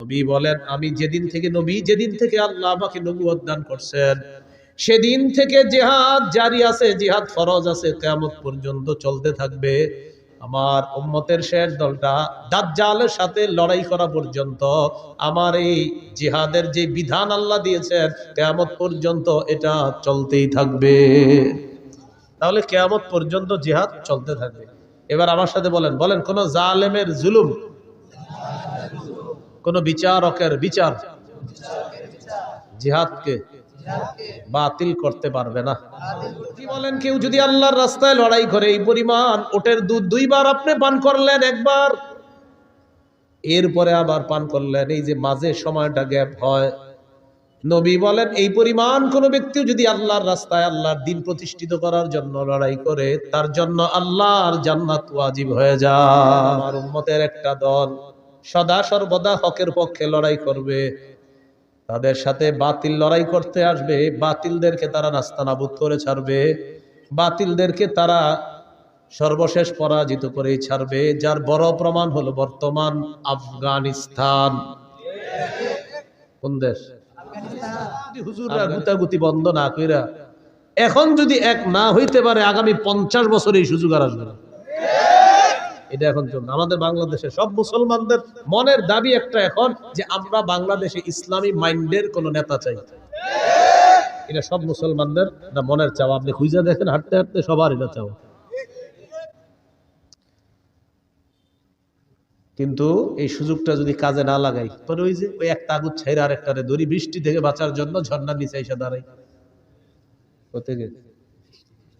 নবী বলেন, আমি যেদিন থেকে আল্লাহ আমাকে নবুয়ত দান করছেন, সেদিন থেকে জিহাদ জারি আছে, জিহাদ ফরজ আছে, কিয়ামত পর্যন্ত চলতে থাকবে। আমার উম্মতের শেষ দলটা দাজ্জালের সাথে লড়াই করা পর্যন্ত আমার এই জিহাদের যে বিধান আল্লাহ দিয়েছেন, কিয়ামত পর্যন্ত এটা চলতেই থাকবে। তাহলে কিয়ামত পর্যন্ত জিহাদ চলতে থাকবে। এবার আমার সাথে বলেন কোন জালেমের জুলুম, কোন বিচারকের বিচার জিহাদকে বাতিল করতে পারবে না। কি বলেন, কেউ যদি আল্লাহর রাস্তায় লড়াই করে, এই পরিমাণ ওটের দুধ 2 বার আপনি পান করলেন, একবার এরপরে আবার পান করলেন, এই যে মাঝে সময়টা গ্যাপ হয়, নবী বলেন এই পরিমাণ কোন ব্যক্তি যদি আল্লাহর রাস্তায় আল্লাহর দ্বীন প্রতিষ্ঠিত করার জন্য লড়াই করে, তার জন্য আল্লাহর জান্নাত ওয়াজিব হয়ে যায়। আমার উম্মতের একটা দল সদা সর্বদা হকের পক্ষে লড়াই করবে, তাদের সাথে বাতিল লড়াই করতে আসবে, বাতিলদেরকে তারা নাস্তানাবুদ করে ছাড়বে, বাতিলদেরকে তারা সর্বশেষ পরাজিত করেই ছাড়বে। যার বড় প্রমাণ হলো বর্তমান আফগানিস্তান। কোন দেশ? হুজুররা গুতাগুতি বন্ধ না কইরা এখন যদি এক না হইতে পারে, আগামী 50 বছর এই সুযোগ আর আসবে না। এটা এখন চলছে আমাদের বাংলাদেশে। সব মুসলমানদের মনের দাবি একটা এখন, যে আমরা বাংলাদেশে ইসলামী মাইন্ডের কোন নেতা চাই। এটা সব মুসলমানদের মনের চাওয়া। আপনি খুঁজে দেখেন, হাঁটতে হাঁটতে সবার এটা চাওয়া। কিন্তু এই সুযোগটা যদি কাজে না লাগাই, পরে ওই যে ওই একটা আগুন ছাইরা আরেকটারে ধরি, বৃষ্টি থেকে বাঁচার জন্য ঝর্ণার নিচে এসে দাঁড়াই। কোথেকে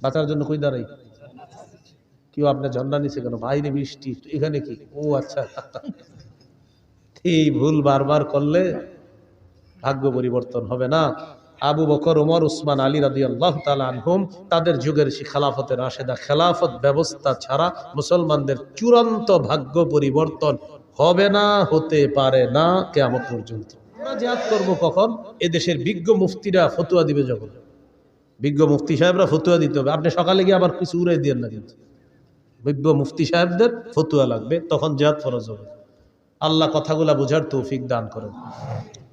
বাঁচার জন্য কই দাঁড়াই? কেউ আপনার ঝর্ণার নিচে কেন? বাইরে বৃষ্টি, এখানে কি? ও আচ্ছা। এই ভুল বারবার করলে ভাগ্য পরিবর্তন হবে না। আবু বকর, ওমর, উসমান, আলী রাদিয়াল্লাহু তাআলা আনহুম, তাদের যুগের সেই খেলাফতের রাশেদা, খেলাফত ব্যবস্থা ছাড়া মুসলমানদের চূড়ান্ত ভাগ্য পরিবর্তন হবে না, হতে পারে না কিয়ামত পর্যন্ত। আমরা জিহাদ করব কখন? এদেশের বিজ্ঞ মুফতিরা ফতোয়া দিবে যখন। বিজ্ঞ মুফতি সাহেবরা ফতোয়া দিতে হবে। আপনি সকালে গিয়ে আবার কিছু উড়াই দিয়েন না, কিন্তু বিজ্ঞ মুফতি সাহেবদের ফতোয়া লাগবে, তখন জিহাদ ফরজ হবে। আল্লাহ কথাগুলা বুঝার তৌফিক দান করেন।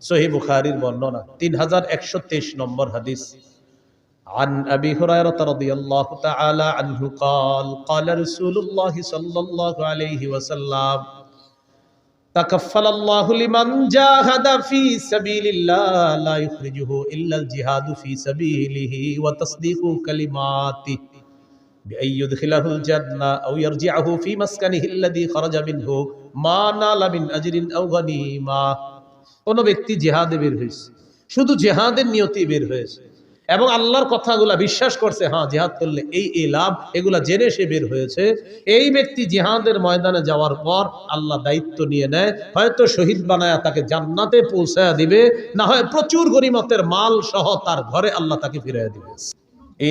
সহিহ বুখারীর বর্ণনা 3123 নম্বর হাদিস। عن أبي هريرة رضي الله تعالى عنه قال قال رسول الله صلى الله عليه وسلم تكفل الله لمن جاهد في سبيل الله لا يخرجه إلا الجهاد في سبيله وتصديق كلماته بأن يدخله الجنة أو يرجعه في مسكنه الذي خرج منه ما نال من أجر أو غنيمة। কোন ব্যক্তি জিহাদে বের হয়েছে, শুধু জিহাদের নিয়তে বের হয়েছে এবং আল্লাহর কথাগুলা বিশ্বাস করছে, হ্যাঁ জিহাদ করলে এই লাভ, এগুলা জেনে সে বের হয়েছে, এই ব্যক্তি জিহাদের ময়দানে যাওয়ার পর আল্লাহ দায়িত্ব নিয়ে নেয়, হয়তো শহীদ বানায়া তাকে জান্নাতে পৌঁছায়া দিবে, না হয় প্রচুর গনিমতের মাল সহ তার ঘরে আল্লাহ তাকে ফিরিয়ে দিবে।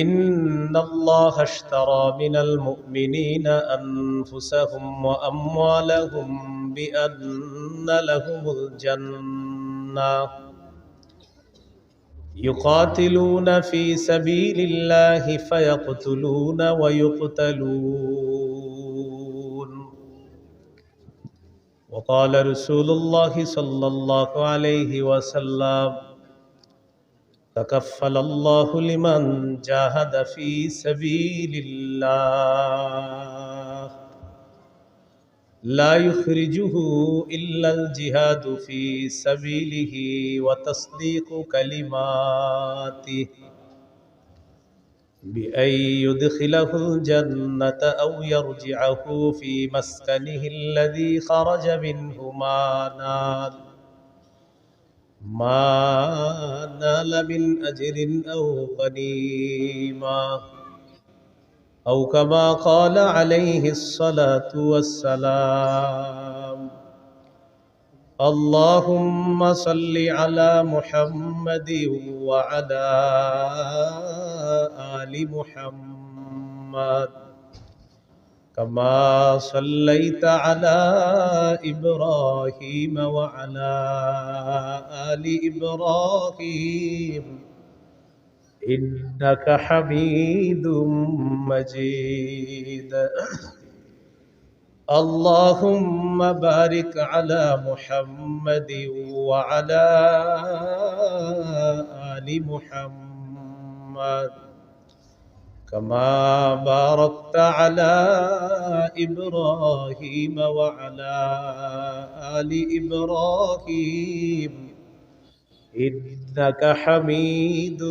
ইন্নাল্লাহা আশতারা মিনাল মুমিনিনা আনফুসাহুম ওয়া আমওয়ালাহুম বিআন্না লাহুমুল জান্নাহ يقاتلون في سبيل الله فيقتلون ويقتلون وقال رسول الله صلى الله عليه وسلم تكفل الله لمن جاهد في سبيل الله لا يخرجه إلا الجهاد في سبيله وتصديق كلماته بأن يدخله الجنة أو يرجعه في مسكنه الذي خرج منه ما نال من أجر أو غنيمة أو كما قال عليه الصلاة والسلام اللهم صل على محمد وعلى آل محمد كما صليت على إبراهيم وعلى آل إبراهيم إنك حميد مجيد اللهم بارك على محمد وعلى آل محمد كما باركت على إبراهيم وعلى آل إبراهيم إنك حميد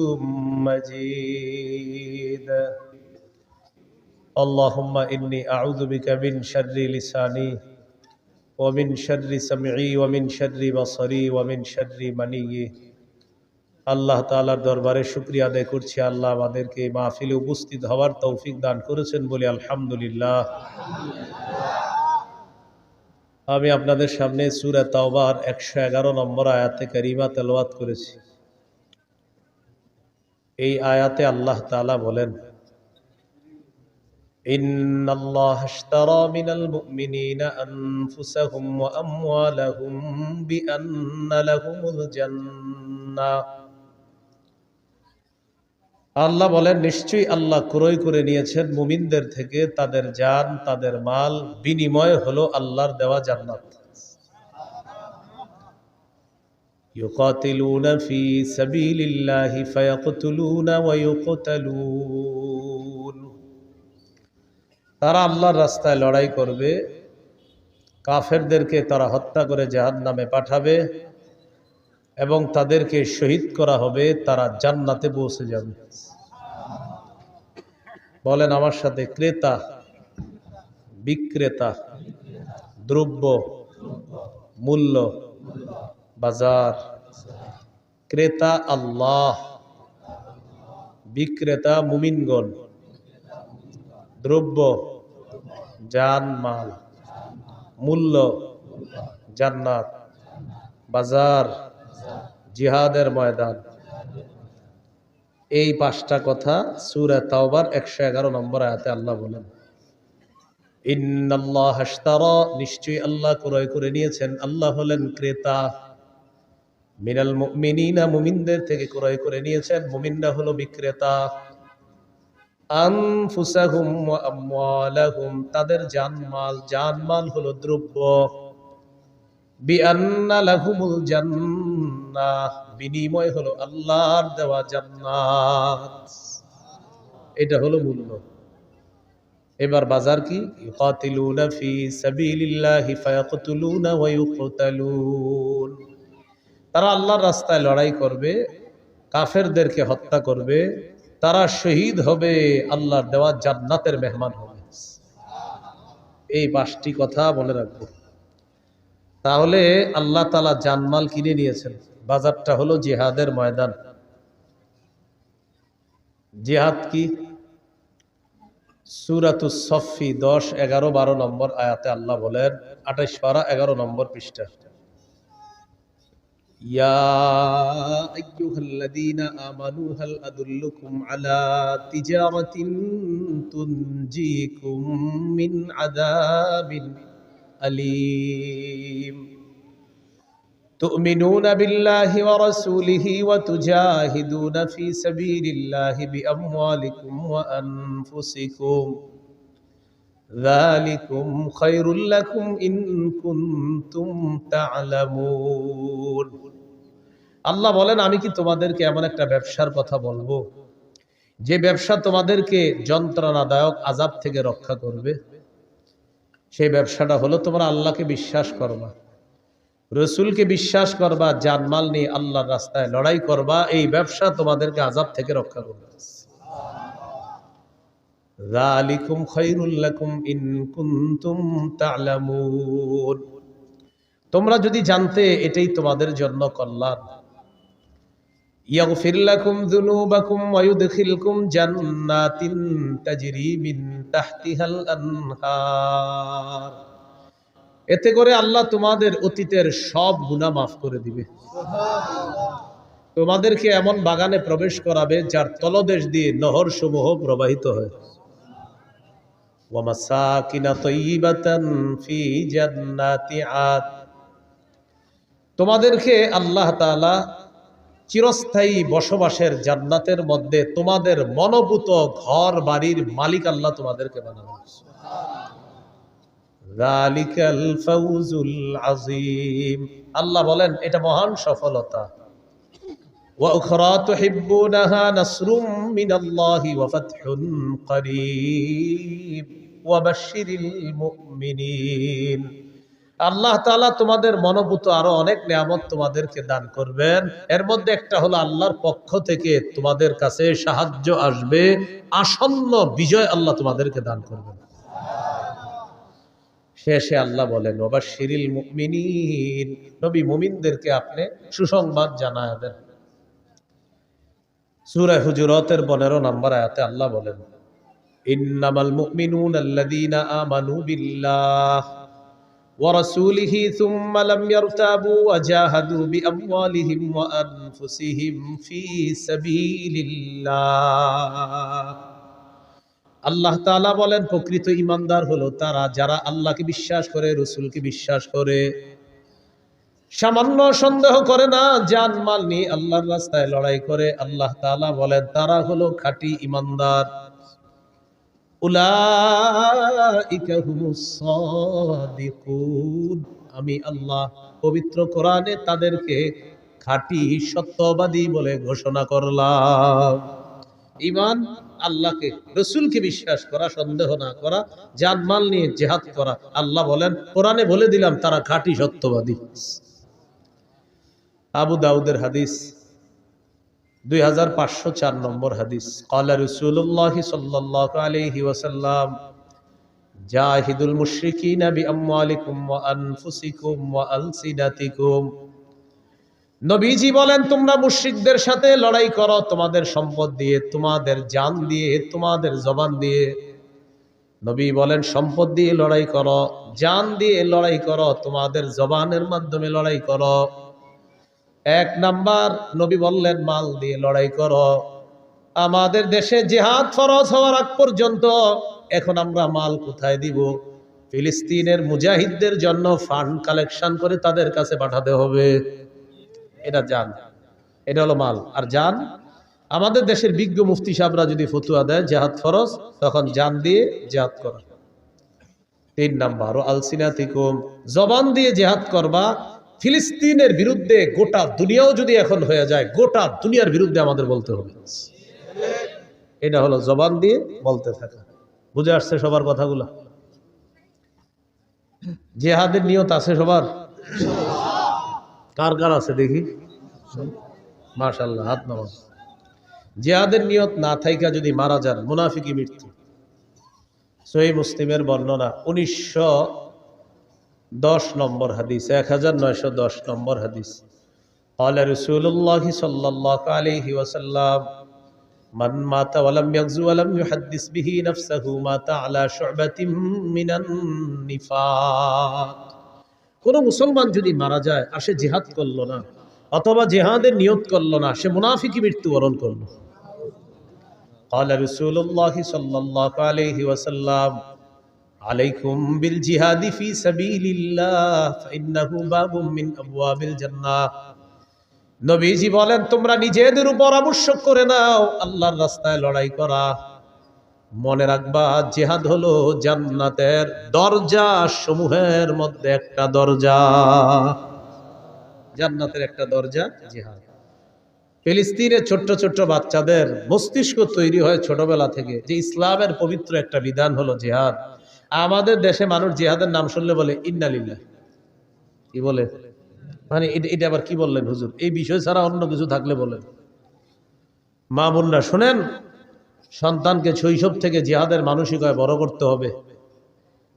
مجيد اللهم إني أعوذ بك من شر لساني ومن شر سمعي ومن شر بصري ومن شر مني আল্লাহ তাআলার দরবারে শুকরিয়া আদায় করছি আল্লাহ আমাদেরকে এই মাহফিলে উপস্থিত হওয়ার তৌফিক দান করেছেন বলে আলহামদুলিল্লাহ। আমি আপনাদের সামনে সূরা তাওবার 111 নম্বর আয়াতে কারিমা তেলাওয়াত করেছি। এই আয়াতে আল্লাহ তাআলা বলেন, ইন্নাল্লাহা আশতারা মিনাল মুমিনিনা আনফুসাহুম ওয়া আমওয়ালাহুম বিআন্না লাহুমুল জান্নাহ। আল্লাহ বলেন, নিশ্চয়ই আল্লাহ ক্রয় করে নিয়েছেন মুমিনদের থেকে তাদের জান তাদের মাল, বিনিময় হলো আল্লাহর দেওয়া জান্নাত। ইউকাতিলুনা ফি সাবিলিল্লাহি ফায়াকতুলুনা ওয়া ইউকতালুন। তারা আল্লাহর রাস্তায় লড়াই করবে, কাফেরদেরকে তারা হত্যা করে জাহান্নামে পাঠাবে এবং তাদেরকে শহীদ করা হবে, তারা জান্নাতে পৌঁছে যাবে। বলেন আমার সাথে, ক্রেতা বিক্রেতা, দ্রব্য মূল্য বাজার। ক্রেতা আল্লাহ, বিক্রেতা মুমিনগণ, দ্রব্য জান মাল, মূল্য জান্নাত, বাজার জিহাদের ময়দান। এই পাঁচটা কথা সূরা তাওবার 111 নম্বর আয়াতে আল্লাহ বলেন। ইন্নাল্লাহা আশতারা, নিশ্চয়ই আল্লাহ ক্রয় করে নিয়েছেন, আল্লাহ হলেন ক্রেতা। মিনাল মুমিনিনা, মুমিনদের থেকে ক্রয় করে নিয়েছেন, মুমিনরা হলো বিক্রেতা। আনফুসাহুম ওয়া আমওয়ালাহুম, তাদের জানমাল, জানমাল হলো দ্রব্য। বিআন্না লাহুমুল জান্নাহ, বিনিময় হলো আল্লাহর দেওয়া জান্নাত। এটা হলো মূল্য। এবার বাজার কি? ইউকাতিলুনা ফি সাবিলিল্লাহি ফায়াকতুলুনা ওয়া ইউকতালুন। তারা আল্লাহর রাস্তায় লড়াই করবে, কাফেরদেরকে হত্যা করবে, তারা শহীদ হবে, আল্লাহর দেওয়া জান্নাতের মেহমান হবে। এই পাঁচটি কথা মনে রাখবো। তাহলে আল্লাহ তাআলা জানমাল কিনে নিয়েছেন। বাজারটা হলো জিহাদের ময়দান। জিহাদ কি? সূরাতুস সফফি 10, 11, 12 নম্বর আয়াতে আল্লাহ বলেন, 28 পারা 11 নম্বর পৃষ্ঠা, ইয়া আইয়ুহাল্লাযীনা আমানু হাল আদুল্লুকুম আলা তিজারাতিন তুনজিকুম মিন আযাবিন আলীম তুমিনুনা বিল্লাহি ওয়া রাসূলিহি ওয়া তুজাহিদুনা ফি সাবিলিল্লাহি বিআমওয়ালিকুম ওয়া আনফুসিকুম যালিকুম খায়রুল লাকুম ইন কুনতুম তা'লামুন। আল্লাহ বলেন, আমি কি তোমাদেরকে এমন একটা ব্যবসার কথা বলবো যে ব্যবসা তোমাদেরকে যন্ত্রণাদায়ক আযাব থেকে রক্ষা করবে? সেই ব্যবসাটা হলো তোমরা আল্লাহকে বিশ্বাস করবা, রসুলকে বিশ্বাস করবা, জানমাল নিয়ে আল্লাহর রাস্তায় লড়াই করবা। এই ব্যবসা তোমাদেরকে আযাব থেকে রক্ষা করবে। যালিকুম খায়রুল লাকুম ইন কুনতুম তা'লামুন, তোমরা যদি জানতে এটাই তোমাদের জন্য কল্যাণ। ইয়াগফির লাকুম যুনুবাকুম ওয়া ইউদখিলকুম জান্নাতিন তাজরি মিন তাহতিহাল আনহার, এতে করে আল্লাহ তোমাদের অতীতের সব গুনাহ মাফ করে দিবে। তোমাদেরকে এমন বাগানে প্রবেশ করাবে যার তলদেশ দিয়ে নহর সমূহ প্রবাহিত হয়। ওয়া মাসাকিনা তাইয়িবাতান ফি জান্নাতি আদ, তোমাদেরকে আল্লাহ তাআলা চিরস্থায়ী বসবাসের জান্নাতের মধ্যে তোমাদের মনোভূত ঘর বাড়ির মালিক আল্লাহ তোমাদেরকে বানাবেন। যালিকাল ফাউজুল আযীম। আল্লাহ বলেন এটা মহান সফলতা। ওয়া উখরা তুহিব্বুনাহা নাসরুম মিনাল্লাহি ওয়া ফাতহুন করিব ওয়া বাশশিরিল মুমিনিন। আল্লাহ তাআলা তোমাদের মনোভূত আরো অনেক নিয়ামত তোমাদেরকে দান করবেন। এর মধ্যে একটা হলো আল্লাহর পক্ষ থেকে তোমাদের কাছে সাহায্য আসবে, আসন্ন বিজয় আল্লাহ তোমাদেরকে দান করবেন। শেষে আল্লাহ বলেন ওয়াবাশশিরিল মুমিনিন, নবী মুমিনদেরকে আপনি সুসংবাদ জানায় দেন। সূরা হুজুরাতের 15 নম্বর আয়াতে আল্লাহ বলেন ইন্নামাল মুমিনুনা আল্লাযীনা আমানু বিল্লাহ ওয়া রাসূলিহি সুম্মা লাম ইয়ারতাবু ওয়া জাহাদু বিআমওয়ালিহিম ওয়া আনফুসিহিম ফি সাবিলিল্লাহ। আল্লাহ তাআলা বলেন প্রকৃত ঈমানদার হলো তারা যারা আল্লাহকে বিশ্বাস করে, রাসূলকে বিশ্বাস করে, সামান্য সন্দেহ করে না, জান মাল নিয়ে আল্লাহর রাস্তায় লড়াই করে। আল্লাহ তাআলা বলেন তারা হলো খাঁটি ঈমানদার। উলাইকা হুমুস সাদিকুন, আমি আল্লাহ পবিত্র কোরআনে তাদেরকে খাঁটি সত্যবাদী বলে ঘোষণা করলাম। ঈমান আল্লাহকে, রাসূলকে বিশ্বাস করা, সন্দেহ না করা, জান মাল নিয়ে জিহাদ করা। আল্লাহ বলেন কোরআনে বলে দিলাম তারা খাঁটি সত্যবাদী। আবু দাউদের হাদিস 2504 নম্বর হাদিস। ক্বালা রাসূলুল্লাহ সাল্লাল্লাহু আলাইহি ওয়াসাল্লাম জাহিদুল মুশরিকিনা বিআমওয়ালিকুম ওয়া আনফুসিকুম ওয়া আলসিনাতিকুম। নবীজি বলেন তোমরা মুশরিকদের সাথে লড়াই করো তোমাদের সম্পদ দিয়ে, তোমাদের জান দিয়ে, তোমাদের জবান দিয়ে। নবী বলেন সম্পদ দিয়ে লড়াই করো, জান দিয়ে লড়াই করো, তোমাদের জবানের মাধ্যমে লড়াই করো। এক নাম্বার নবী বললেন মাল দিয়ে লড়াই করো। আমাদের দেশে জিহাদ ফরজ হওয়ার আগ পর্যন্ত এখন আমরা মাল কোথায় দিব? ফিলিস্তিনের মুজাহিদদের জন্য ফান্ড কালেকশন করে তাদের কাছে পাঠাতে হবে। এটা জান, এটা হলো মাল। আর জান, আমাদের দেশের বিজ্ঞ মুফতি সাহেবরা যদি ফতুয়া দেয় জিহাদ ফরজ, তখন জান দিয়ে জিহাদ করা। 3 নাম্বার ও আলসিনাতিকুম, জবান দিয়ে জিহাদ করবা। ফিলিস্তিনের বিরুদ্ধে গোটা দুনিয়াও যদি এখন হয়ে যায়, গোটা দুনিয়ার বিরুদ্ধে আমাদের বলতে হবে। এটা হলো জবান দিয়ে বলতে থাকা। বুঝে আসছে সবার কথাগুলো? জিহাদের নিয়ত আছে সবার? কার কার আছে দেখি? মাশাআল্লাহ, হাত নামান। জিহাদের নিয়ত না থাইকা যদি মারা যান, মুনাফিকি মৃত্যু। সহিহ মুসলিমের বর্ণনা 1910 নম্বর হাদিস, 1910 নম্বর হাদিস। ক্বালা রাসূলুল্লাহ সাল্লাল্লাহু আলাইহি ওয়াসাল্লাম মান মাতা ওয়া লাম ইয়াগজু ওয়া লাম ইউহাদ্দিস বিহি নাফসাহু মাতা আলা শু'বাতিন মিনান নিফাক। কোন মুসলমান যদি মারা যায় আর সে জিহাদ করলো না অথবা জিহাদের নিয়ত করলো না, সে মুনাফিকি মৃত্যুবরণ করলো। ক্বালা রাসূলুল্লাহ সাল্লাল্লাহু আলাইহি ওয়াসাল্লাম আলাইকুম বিল জিহাদি ফি সাবিলিল্লাহ ফাইন্নাহু বাবুম মিন আবওয়াবিল জান্নাহ। নবীজি বলেন তোমরা নিজেদের উপর আবশ্যক করে নাও আল্লাহর রাস্তায় লড়াই করা। মনে রাখবা জিহাদ হলো জান্নাতের দরজা সমূহের মধ্যে একটা দরজা। জান্নাতের একটা দরজা জিহাদ। ফিলিস্তিনের ছোট্ট ছোট্ট বাচ্চাদের মস্তিষ্ক তৈরি হয় ছোটবেলা থেকে যে ইসলামের পবিত্র একটা বিধান হলো জিহাদ। আমাদের দেশে মানুষ জিহাদের নাম শুনলে বলে ইন্না লিল্লাহ। কি বলে? মানে এটা আবার কি বললেন হুজুর? এই বিষয় ছাড়া অন্য কিছু থাকলে বলেন। মা বোনরা শোনেন, সন্তানকে শৈশব থেকে জিহাদের মানসিকতায় বড় করতে হবে।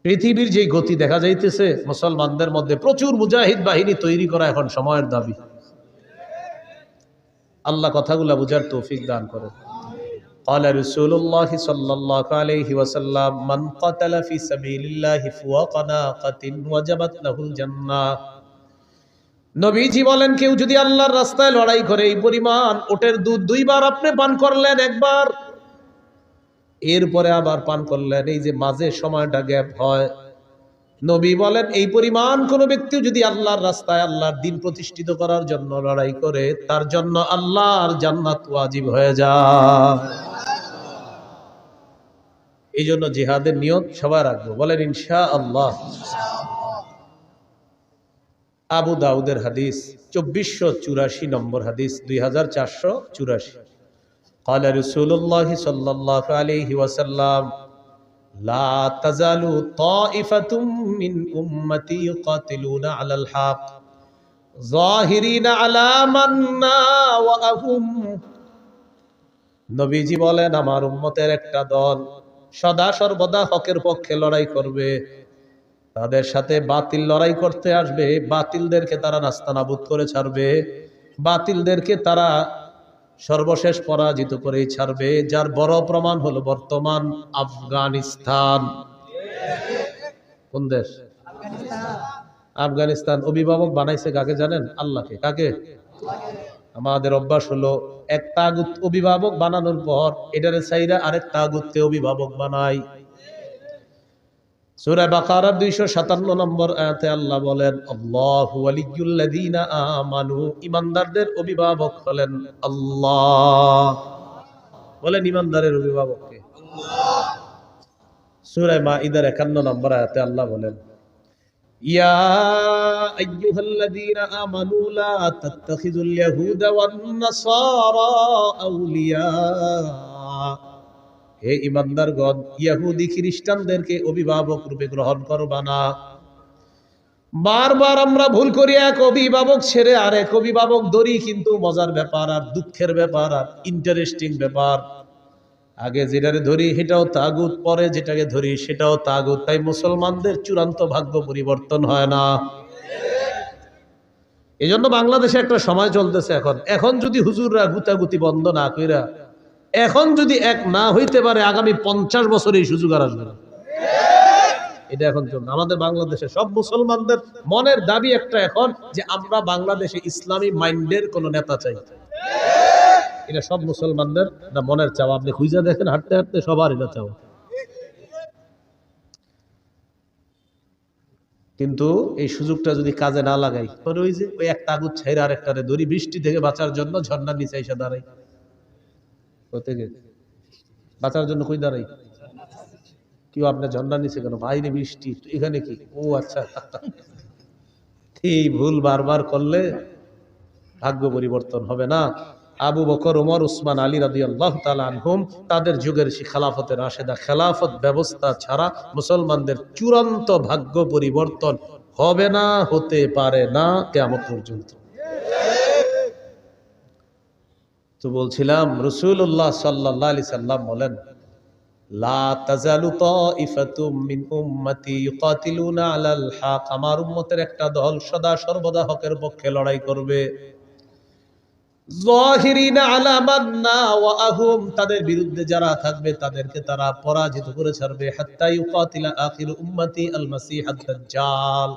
পৃথিবীর যে গতি দেখা যাইতেছে, মুসলমানদের মধ্যে প্রচুর মুজাহিদ বাহিনী তৈরি করা এখন সময়ের দাবি। আল্লাহ কথাগুলা বুঝার তৌফিক দান করেন। قال رسول الله صلى الله عليه وسلم من قتل في سبيل الله فوق ناقة وجبت له الجنة। নবীজি বলেন কেউ যদি আল্লাহর রাস্তায় লড়াই করে এই পরিমাণ ওটের দুধ 2 বার আপনি পান করলেন, একবার এরপরে আবার পান করলেন, এই যে মাঝে সময়টা গ্যাপ হয়, নবী বলেন এই পরিমাণ কোন ব্যক্তি যদি আল্লাহর রাস্তায় আল্লাহর দ্বীন প্রতিষ্ঠিত করার জন্য লড়াই করে, তার জন্য আল্লাহর জান্নাত ওয়াজিব হয়ে যায়। এই জন্য জিহাদের নিয়ত সবাই রাখবো, বলেন ইনশাআল্লাহ। আবু দাউদের হাদিস 2484 নম্বর হাদিস, 2484। قال رسول الله صلى الله عليه وسلم لا تزال طائفة من أمتي يقاتلون على الحق ظاهرين على من ناوأهم। নবীজি বলেন, আমার উম্মতের একটা দল সদা সর্বদা হকের পক্ষে লড়াই করবে, তাদের সাথে বাতিল লড়াই করতে আসবে, বাতিলদেরকে তারা নাস্তানাবুদ করে ছাড়বে, বাতিলদেরকে তারা সর্বশেষ পরাজিত করেই ছাড়বে। যার বড় প্রমাণ হলো বর্তমান আফগানিস্তান। কোন দেশ? আফগানিস্তান। অভিভাবক বানাইছে কাকে জানেন? আল্লাহকে। কাকে? আমাদের অভ্যাস হলো এক তাগুত অভিভাবক বানানোর পর এটারে চাইরা আরেক তাগুতকে অভিভাবক বানাই। সূরা বাকারার 257 নম্বর আয়াতে আল্লাহ বলেন, আল্লাহু ওয়ালিয়্যুল্লাযীনা আমানু, ঈমানদারদের অভিভাবক হলেন আল্লাহ। বলেন ঈমানদারের অভিভাবক কে? আল্লাহ। সূরা মাঈদার 51 নম্বর আয়াতে আল্লাহ বলেন, ইয়া আইয়ুহাল্লাযীনা আমানু লা তাত্তাখিযুল ইয়াহুদা ওয়ান নাসারা আউলিয়া। হে ঈমানদারগণ, ইহুদি খ্রিস্টানদেরকে অভিভাবক রূপে গ্রহণ করবা না। বারবার আমরা ভুল করি, এক অভিভাবক ছেড়ে আরেক অভিভাবক ধরি, কিন্তু মজার ব্যাপার আর দুঃখের ব্যাপার আর ইন্টারেস্টিং ব্যাপার, আগে যেটাকে ধরি সেটাও তাগুত, পরে যেটাকে ধরি সেটাও তাগুত। তাই মুসলমানদের চূড়ান্ত ভাগ্য পরিবর্তন হয় না। এই জন্য বাংলাদেশে একটা সময় চলতেছে এখন যদি হুজুররা গুতাগুতি বন্ধ না কইরা এখন যদি এক না হইতে পারে, আগামী 50 বছর এই সুযোগ আর আসবে না। এটা এখন চলবে আমাদের বাংলাদেশে। সব মুসলমানদের মনের দাবি একটা এখন, যে আমরা বাংলাদেশে ইসলামী মাইন্ডের কোন নেতা চাই। এটা সব মুসলমানদের মনের চাওয়া। আপনি খুঁজে দেখেন, হাঁটতে হাঁটতে সবার এটা চাওয়া। কিন্তু এই সুযোগটা যদি কাজে না লাগাই, ওই যে ওই একটা আগুন ছাইরা আরেকটারে ধরি, বৃষ্টি থেকে বাঁচার জন্য ঝর্ণার নিচে এসে দাঁড়াই, বাঁচার জন্য কই দাঁড়াই? কেউ আপনার ঝর্ণার নিচে কেন? বাইরে বৃষ্টি, এখানে কি? ও আচ্ছা। এই ভুল বারবার করলে ভাগ্য পরিবর্তন হবে না। আবু বকর, ওমর, উসমান, আলী রাদিয়াল্লাহু তাআলা আনহুম, তাদের যুগের সেই খেলাফতের রাশেদা, খেলাফত ব্যবস্থা ছাড়া মুসলমানদের চূড়ান্ত ভাগ্য পরিবর্তন হবে না, হতে পারে না কিয়ামত পর্যন্ত। তো বলছিলাম, রাসূলুল্লাহ সাল্লাল্লাহু আলাইহি সাল্লাম বলেন, লা তাজালু তাইফাতুম মিন উম্মতি ইউকাতিলুনা আলাল হক। আমার উম্মতের একটা দল সদা সর্বদা হকের পক্ষে লড়াই করবে। যাহিরিনা আলা মান নাওয়াহুম, তাদের বিরুদ্ধে যারা থাকবে তাদেরকে তারা পরাজিত করে ছাড়বে। হাত্তা ইউকাতিলা আখিরু উম্মতি আল মাসিহাদ দাজ্জাল,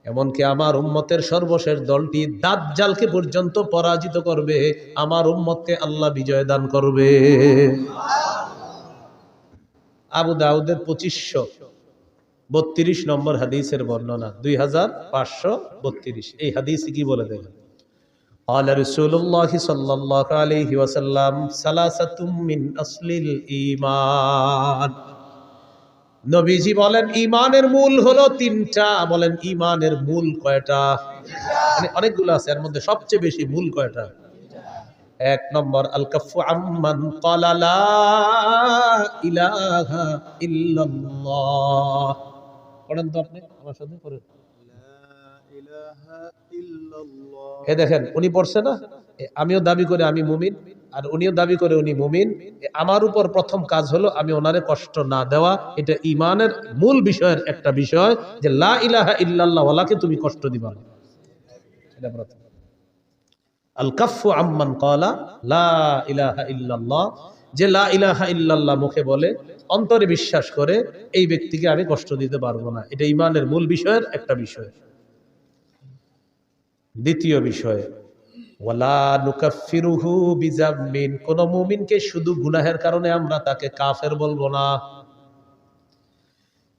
এমনকি আমার উম্মতের সর্বশেষ দলটি দাজ্জালকে পর্যন্ত পরাজিত করবে। আমার উম্মতকে আল্লাহ বিজয় দান করবে। আবু দাউদের 2532 নম্বর হাদিসের বর্ণনা, 2532। এই হাদিসে কি বলে দেখেন, قال رسول الله صلى الله عليه وسلم ثلاثة من أصل الإيمان। নবীজি বলেন, ঈমানের মূল হলো 3টা। বলেন ঈমানের মূল কয়টা? মানে অনেকগুলো আছে, এর মধ্যে সবচেয়ে বেশি মূল কয়টা? 1 নম্বর, আল কাফু আম্মান ক্বালা লা ইলাহা ইল্লাল্লাহ। পড়েন তো আপনি আমার সাথে, পড়েন। এ দেখেন, উনি পড়ছে না, আমিও দাবি করে আমি মুমিন, আর উনিও দাবি করে উনি মুমিন। আমার উপর প্রথম কাজ হলো আমি ওনারে কষ্ট না দেওয়া। এটা ঈমানের মূল বিষয়ের একটা বিষয়, যে লা ইলাহা ইল্লাল্লাহ ওয়ালাকে তুমি কষ্ট দিবা না। এটা প্রথম। আল কাফু আম্মান ক্বালা লা ইলাহা ইল্লাল্লাহ, যে লা ইলাহা ইল্লাল্লাহ মুখে বলে, অন্তরে বিশ্বাস করে, এই ব্যক্তিকে আমি কষ্ট দিতে পারবো না। এটা ঈমানের মূল বিষয়ের একটা বিষয়। দ্বিতীয় বিষয়, ওয়ালা নুকাফিরুহু বিযামবিন, কোন মুমিনকে শুধু গুনাহের কারণে আমরা তাকে কাফের বলবো না।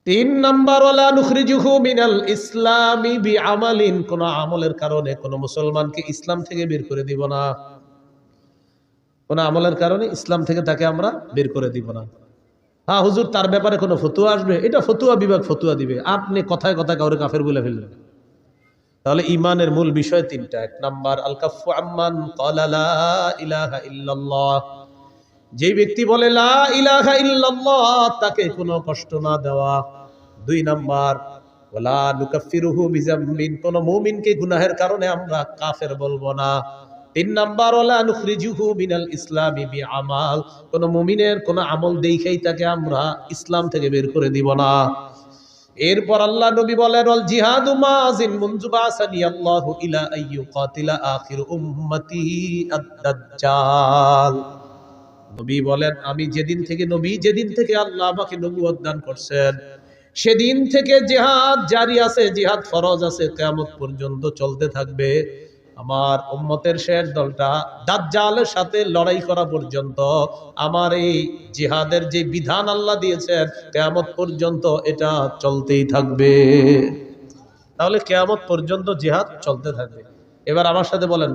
3 নাম্বার, ওয়ালা নুখরিজুহু মিনাল ইসলামি বিআমালিন, কোন আমলের কারণে কোন মুসলমানকে ইসলাম থেকে বের করে দিব না। কোন আমলের কারণে ইসলাম থেকে তাকে আমরা বের করে দিব না। হ্যাঁ হুজুর তার ব্যাপারে কোনো ফতুয়া আসবে, এটা ফতুয়া বিভাগ ফতুয়া দিবে, আপনি কথায় কথায় কাউরে কাফের বলে ফেলবেন। তাহলে ইমানের মূল বিষয় তিনটা। এক নাম্বার আল কাফু আম্মান ক্বালা লা ইলাহা ইল্লাল্লাহ, যে ব্যক্তি বলে লা ইলাহা ইল্লাল্লাহ তাকে কোনো কষ্ট না দেওয়া। দুই নাম্বার ওয়ালা নুকাফিরুহু বিযামবিন, কোন মুমিনকে গুনাহের কারণে আমরা কাফের বলবো না। তিন নাম্বার ওয়ালা নুখরিজুহু মিনাল ইসলামি বিআমাল, কোন মুমিনের কোন আমল দেখাই তাকে আমরা ইসলাম থেকে বের করে দিব না। এরপর আল্লাহ নবী বলেন ওয়াল জিহাদু মাযিন মুনযু বাসানি আল্লাহু ইলা আইয়ু কাতিলা আখির উম্মতি আদ-দাজ্জাল। নবী বলেন আমি যেদিন থেকে আল্লাহ আমাকে নবুয়ত দান করছেন সেদিন থেকে জিহাদ জারি আছে, জিহাদ ফরজ আছে, কিয়ামত পর্যন্ত চলতে থাকবে। আমার উম্মতের শেষ দলটা দাজ্জালের সাথে লড়াই করা পর্যন্ত আমার এই জিহাদের যে বিধান আল্লাহ দিয়েছেন কিয়ামত পর্যন্ত এটা চলতেই থাকবে। তাহলে কিয়ামত পর্যন্ত জিহাদ চলতে থাকবে। এবার আমার সাথে বলেন